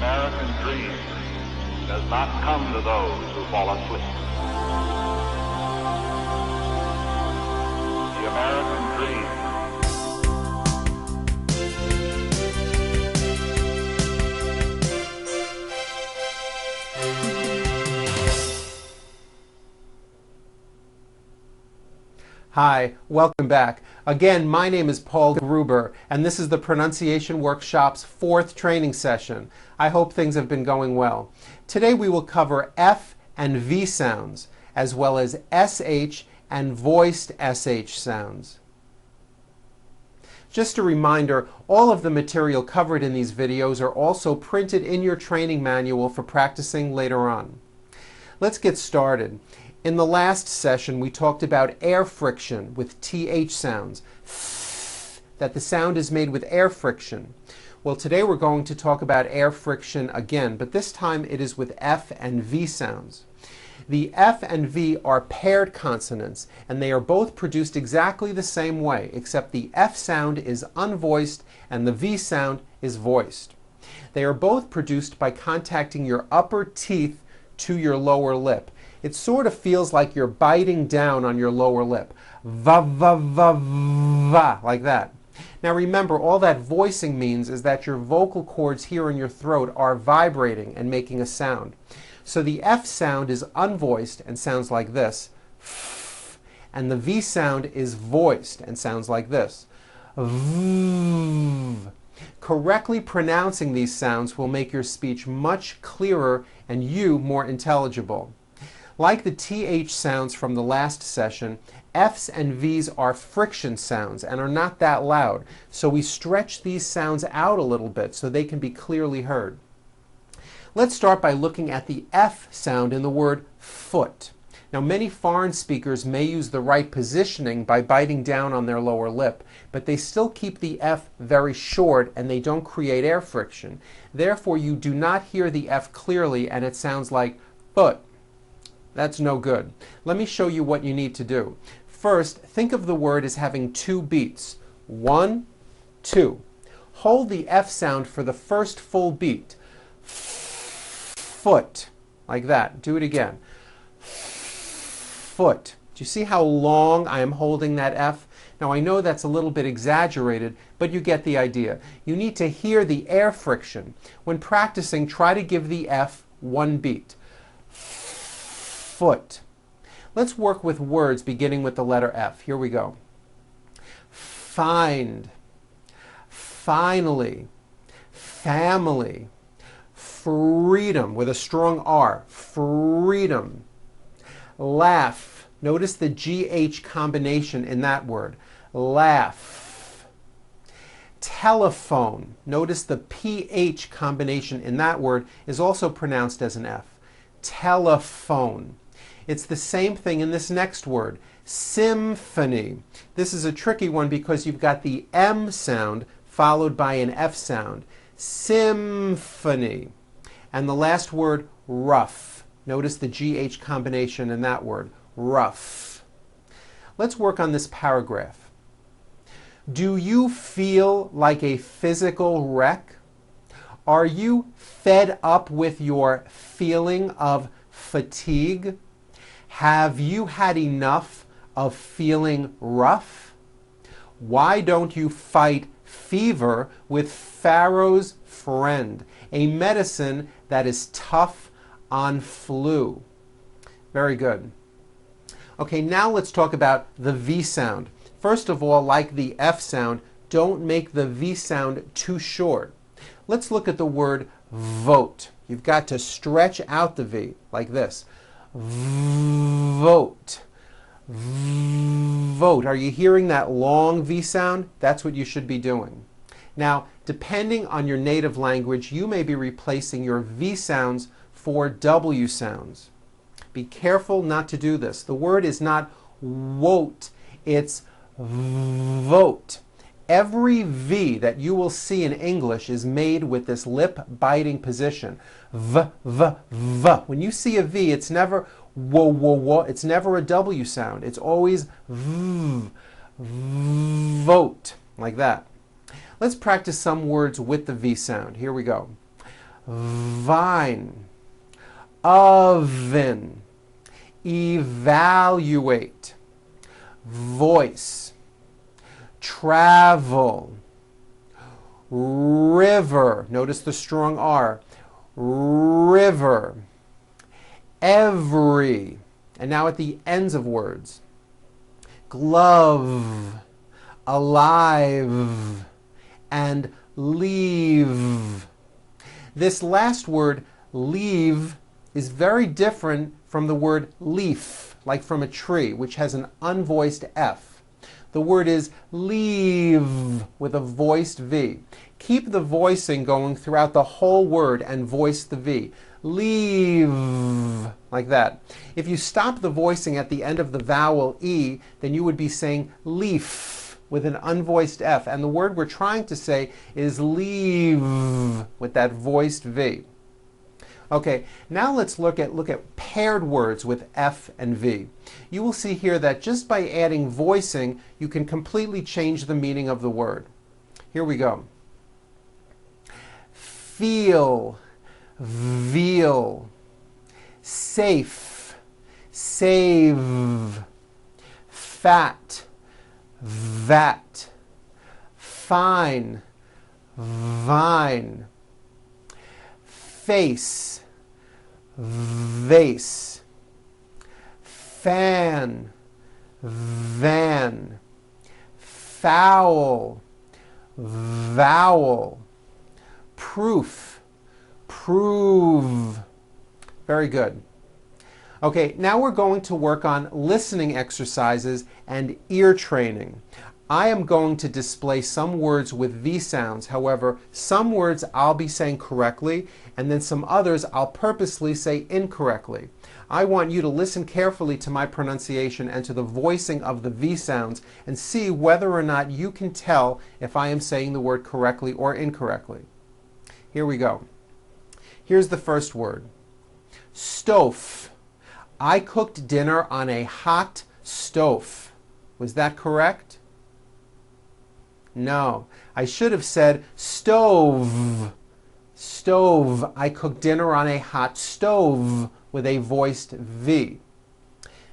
American dream does not come to those who fall asleep. The American dream. Hi, welcome back. Again, my name is Paul Gruber, and this is the Pronunciation Workshop's 4th training session. I hope things have been going well. Today we will cover F and V sounds, as well as SH and voiced SH sounds. Just a reminder, all of the material covered in these videos are also printed in your training manual for practicing later on. Let's get started. In the last session, we talked about air friction with TH sounds, that the sound is made with air friction. Well, today we're going to talk about air friction again, but this time it is with F and V sounds. The F and V are paired consonants, and they are both produced exactly the same way, except the F sound is unvoiced and the V sound is voiced. They are both produced by contacting your upper teeth to your lower lip. It sort of feels like you're biting down on your lower lip. Va, va, va, va, like that. Now remember, all that voicing means is that your vocal cords here in your throat are vibrating and making a sound. So the F sound is unvoiced and sounds like this. And the V sound is voiced and sounds like this. V. Correctly pronouncing these sounds will make your speech much clearer and you more intelligible. Like the TH sounds from the last session, F's and V's are friction sounds and are not that loud, so we stretch these sounds out a little bit so they can be clearly heard. Let's start by looking at the F sound in the word foot. Now, many foreign speakers may use the right positioning by biting down on their lower lip, but they still keep the F very short and they don't create air friction. Therefore, you do not hear the F clearly and it sounds like foot. That's no good. Let me show you what you need to do. First, think of the word as having 2 beats. 1, 2. Hold the F sound for the first full beat. Foot. Like that. Do it again. Foot. Do you see how long I am holding that F? Now I know that's a little bit exaggerated, but you get the idea. You need to hear the air friction. When practicing, try to give the F 1 beat. Foot. Let's work with words beginning with the letter F. Here we go. Find, finally, family, freedom with a strong R, freedom, laugh. Notice the GH combination in that word, laugh. Telephone. Notice the PH combination in that word is also pronounced as an F. Telephone. It's the same thing in this next word, symphony. This is a tricky one because you've got the M sound followed by an F sound. Symphony. And the last word, rough. Notice the GH combination in that word, rough. Let's work on this paragraph. Do you feel like a physical wreck? Are you fed up with your feeling of fatigue? Have you had enough of feeling rough? Why don't you fight fever with Pharaoh's friend, a medicine that is tough on flu? Very good. Okay, now let's talk about the V sound. First of all, like the F sound, don't make the V sound too short. Let's look at the word vote. You've got to stretch out the V like this. Vote. Vote. Are you hearing that long V sound? That's what you should be doing. Now, depending on your native language, you may be replacing your V sounds for W sounds. Be careful not to do this. The word is not wote, it's vote. Every V that you will see in English is made with this lip-biting position. V, V, V. When you see a V, it's never wo, wo, wo. It's never a W sound. It's always V, vote, like that. Let's practice some words with the V sound. Here we go. vine, oven, evaluate, voice, travel, river, notice the strong R, river, every, and now at the ends of words, glove, alive, and leave. This last word, leave, is very different from the word leaf, like from a tree, which has an unvoiced F. The word is leave with a voiced V. Keep the voicing going throughout the whole word and voice the V. Leave, like that. If you stop the voicing at the end of the vowel E, then you would be saying leaf with an unvoiced F. And the word we're trying to say is leave with that voiced V. Okay, now let's look at paired words with F and V. You will see here that just by adding voicing, you can completely change the meaning of the word. Here we go. Feel, veal, safe, save, fat, vat, fine, vine, face, vase, fan, van, foul, vowel, proof, prove. Very good. Okay, now we're going to work on listening exercises and ear training. I am going to display some words with V sounds. However, some words I'll be saying correctly, and then some others I'll purposely say incorrectly. I want you to listen carefully to my pronunciation and to the voicing of the V sounds and see whether or not you can tell if I am saying the word correctly or incorrectly. Here we go. Here's the first word. Stove. I cooked dinner on a hot stove. Was that correct? No. I should have said stove. Stove. I cooked dinner on a hot stove with a voiced V.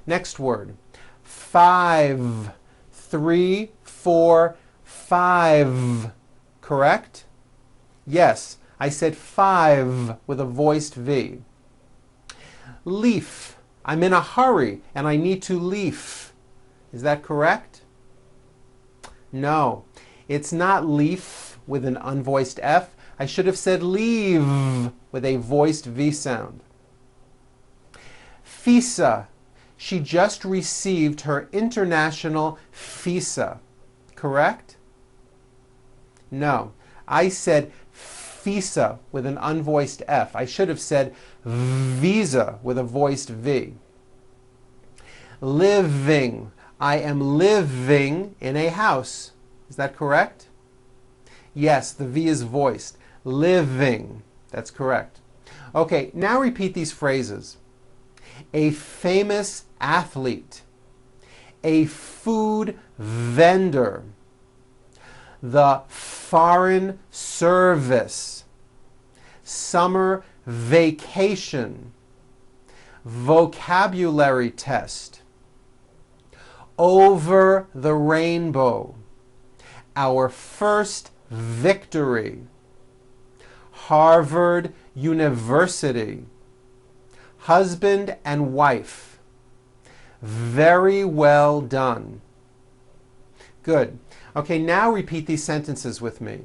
Next word. 5. 3, 4, 5. Correct? Yes. I said 5 with a voiced V. Leaf. I'm in a hurry and I need to leaf. Is that correct? No. It's not leaf with an unvoiced F. I should have said leave with a voiced V sound. Visa. She just received her international visa. Correct? No. I said visa with an unvoiced F. I should have said visa with a voiced V. Living. I am living in a house. Is that correct? Yes, the V is voiced. Living. That's correct. Okay, now repeat these phrases. A famous athlete. A food vendor. The Foreign Service. Summer vacation. Vocabulary test. Over the rainbow. Our first victory. Harvard University. Husband and wife. Very well done. Good. Okay, now repeat these sentences with me.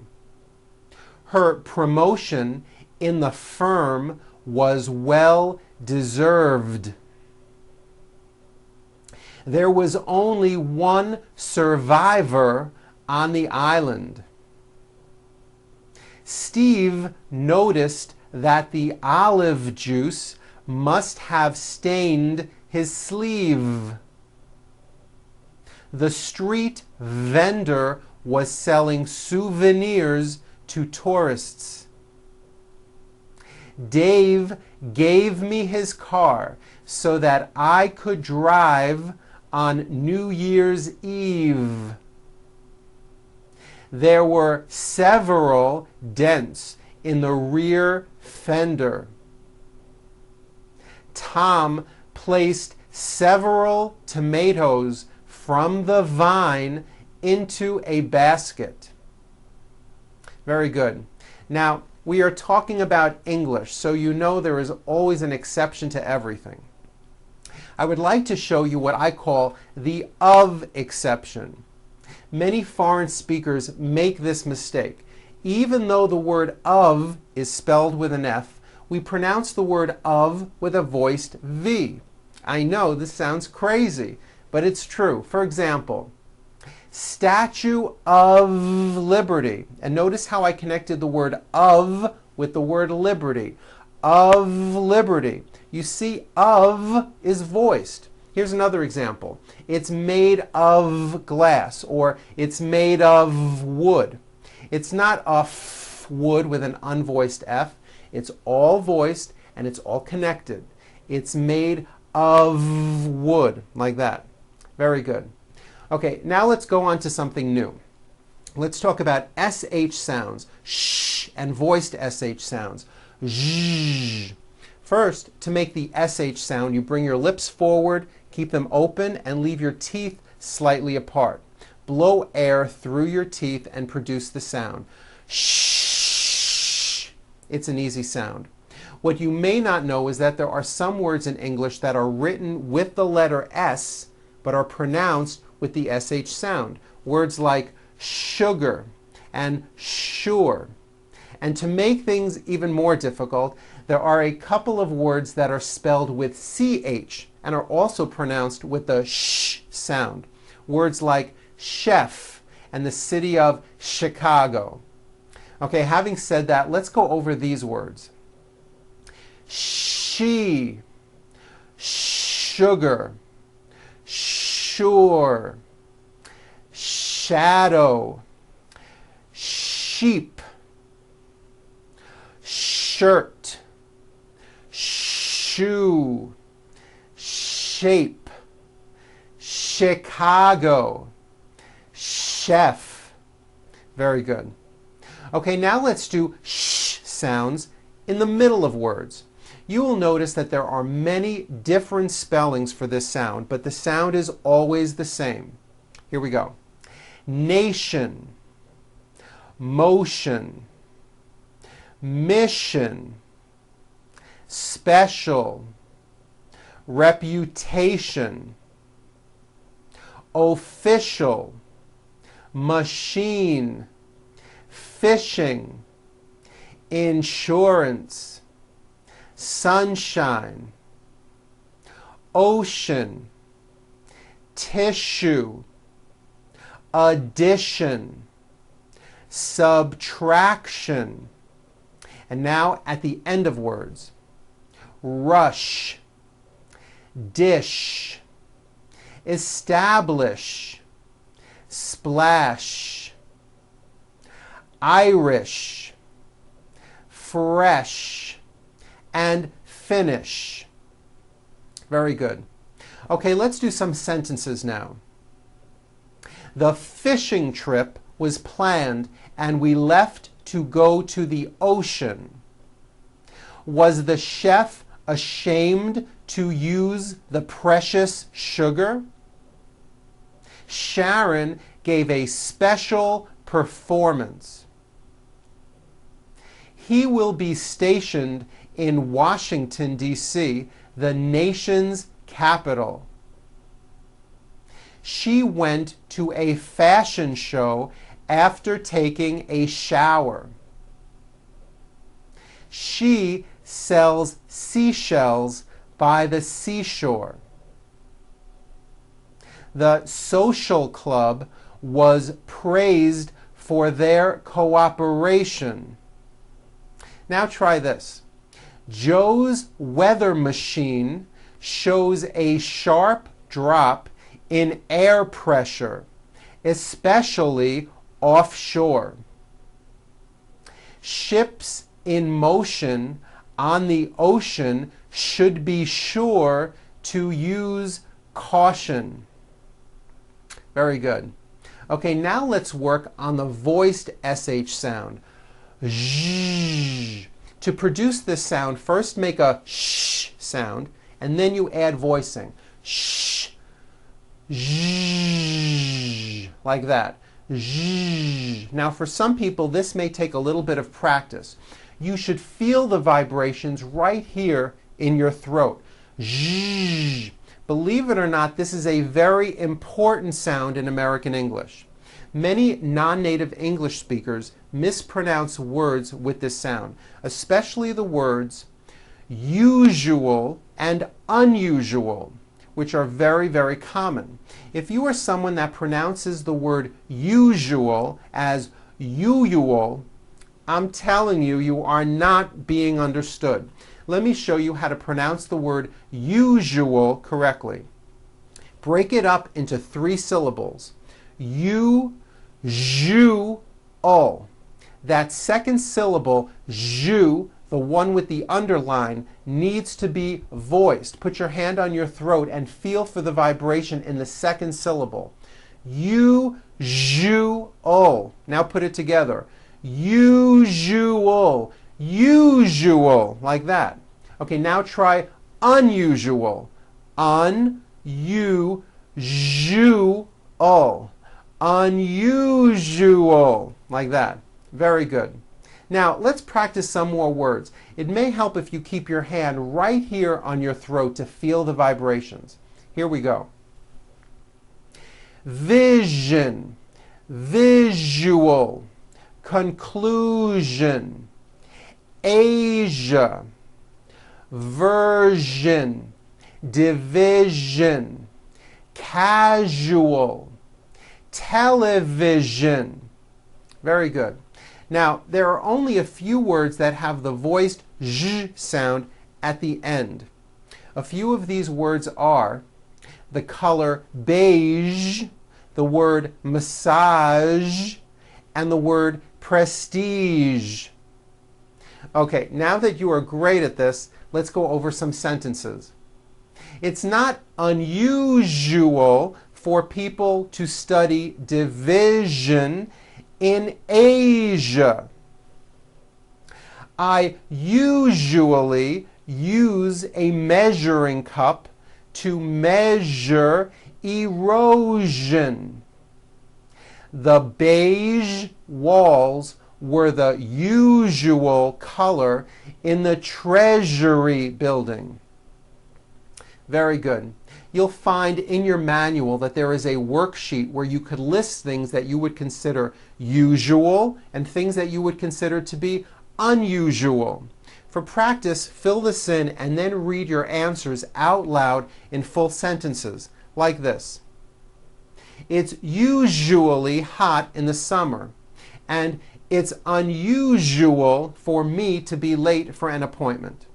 Her promotion in the firm was well deserved. There was only one survivor on the island. Steve noticed that the olive juice must have stained his sleeve. The street vendor was selling souvenirs to tourists. Dave gave me his car so that I could drive on New Year's Eve. There were several dents in the rear fender. Tom placed several tomatoes from the vine into a basket. Very good. Now, we are talking about English, so you know there is always an exception to everything. I would like to show you what I call the of exception. Many foreign speakers make this mistake. Even though the word of is spelled with an F, we pronounce the word of with a voiced V. I know this sounds crazy, but it's true. For example, Statue of Liberty. And notice how I connected the word of with the word liberty. Of liberty. You see, of is voiced. Here's another example. It's made of glass, or it's made of wood. It's not wood with an unvoiced F. It's all voiced and it's all connected. It's made of wood, like that. Very good. Okay, now let's go on to something new. Let's talk about SH sounds, sh, and voiced SH sounds, zh. First, to make the SH sound, you bring your lips forward, keep them open, and leave your teeth slightly apart. Blow air through your teeth and produce the sound. Shh. It's an easy sound. What you may not know is that there are some words in English that are written with the letter S, but are pronounced with the SH sound. Words like sugar and sure. And to make things even more difficult, there are a couple of words that are spelled with CH and are also pronounced with the sh sound. Words like chef and the city of Chicago. Okay, having said that, let's go over these words. She, sugar, sure, shadow, sheep, shirt, shoe, shape, Chicago, chef. Very good. Okay, now let's do sh sounds in the middle of words. You will notice that there are many different spellings for this sound, but the sound is always the same. Here we go. Nation, motion, mission, special, reputation, official, machine, fishing, insurance, sunshine, ocean, tissue, addition, subtraction. And now at the end of words, rush, dish, establish, splash, Irish, fresh, and finish. Very good. Okay, let's do some sentences now. The fishing trip was planned and we left to go to the ocean. Was the chef ashamed to use the precious sugar? Sharon gave a special performance. He will be stationed in Washington, D.C., the nation's capital. She went to a fashion show after taking a shower. She sells seashells by the seashore. The social club was praised for their cooperation. Now try this. Joe's weather machine shows a sharp drop in air pressure, especially offshore. Ships in motion on the ocean should be sure to use caution. Very good. Okay, now let's work on the voiced SH sound. zh. To produce this sound, first make a sh sound, and then you add voicing. Sh, zh, like that. Zh. Now for some people, this may take a little bit of practice. You should feel the vibrations right here in your throat. Zh. Believe it or not, this is a very important sound in American English. Many non-native English speakers mispronounce words with this sound, especially the words usual and unusual, which are very, very common. If you are someone that pronounces the word usual as usual, I'm telling you, you are not being understood. Let me show you how to pronounce the word usual correctly. Break it up into 3 syllables. U-ju-ul. That second syllable, ju, the one with the underline, needs to be voiced. Put your hand on your throat and feel for the vibration in the second syllable. U-ju-ul. Now put it together. Usual. Usual. Like that. Okay, now try unusual. Un-u-ju-ul. Unusual. Like that. Very good. Now, let's practice some more words. It may help if you keep your hand right here on your throat to feel the vibrations. Here we go. Vision, visual, conclusion, Asia, version, division, casual, television. Very good. Now, there are only a few words that have the voiced zh sound at the end. A few of these words are the color beige, the word massage, and the word prestige. Okay, now that you are great at this, let's go over some sentences. It's not unusual for people to study division in Asia. I usually use a measuring cup to measure erosion. The beige walls were the usual color in the Treasury building. Very good. You'll find in your manual that there is a worksheet where you could list things that you would consider usual and things that you would consider to be unusual. For practice, fill this in and then read your answers out loud in full sentences, like this. It's usually hot in the summer, and it's unusual for me to be late for an appointment.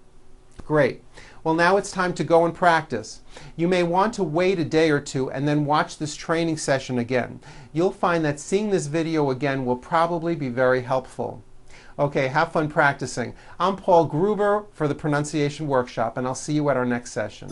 Great. Well, now it's time to go and practice. You may want to wait a day or two and then watch this training session again. You'll find that seeing this video again will probably be very helpful. Okay, have fun practicing. I'm Paul Gruber for the Pronunciation Workshop, and I'll see you at our next session.